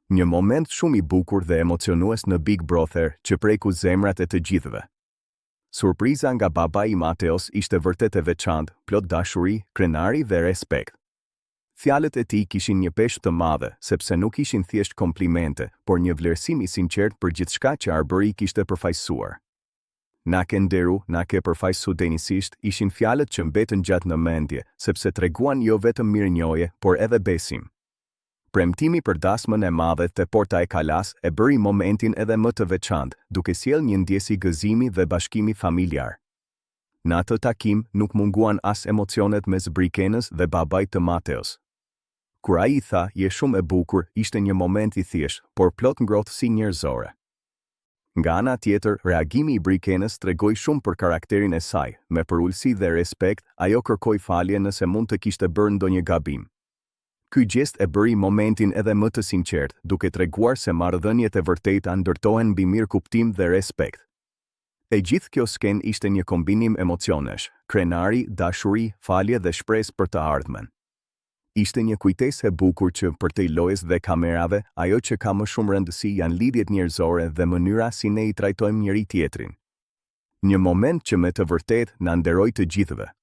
Një moment shumë i bukur dhe emocionues në Big Brother që preku zemrat e të gjithëve. Surpriza nga baba i Mateos ishte vërtet e veçantë, plot dashuri, krenari dhe respekt. Fjalët e tij kishin një peshë të madhe, sepse nuk ishin thjesht komplimente, por një vlerësim i sinqert për gjithçka që Arbëri kishte përfaqësuar. Na ke nderu, na ke përfaqësu denjësisht, ishin fjalët që mbetën gjatë në mendje, sepse treguan jo vetëm mirënjohje, por edhe besim. Premtimi për dasmën e madhe te Porta e Kalas e bëri momentin edhe më të veçantë, duke sjellë një ndjesi gëzimi dhe bashkimi familjar. Në atë takim nuk munguan as emocionet mes Brikenës dhe babait të Mateos. Kur ai i tha, "Je shumë e bukur", ishte një moment i thjeshtë, por plot ngrohtësi njerëzore. Nga ana tjetër, reagimi i Brikenës tregoi shumë për karakterin e saj, me përulësi dhe respekt, ajo kërkoi falje nëse mund të kishte bërë ndonjë gabim. Ky gjest e bëri momentin edhe më të sinqert, duke treguar se marrëdhëniet e vërteta ndërtohen mbi mirëkuptim dhe respekt. E gjithë kjo sken ishte një kombinim emocionesh, krenari, dashuri, falje dhe shpresë për të ardhmen. Ishte një kujtesë e bukur që për te lojës dhe kamerave, ajo që ka më shumë rëndësi janë lidhjet njerëzore dhe mënyra si ne i trajtojmë njëri tjetrin. Një moment që me të vërtetë na nderoi të gjithëve.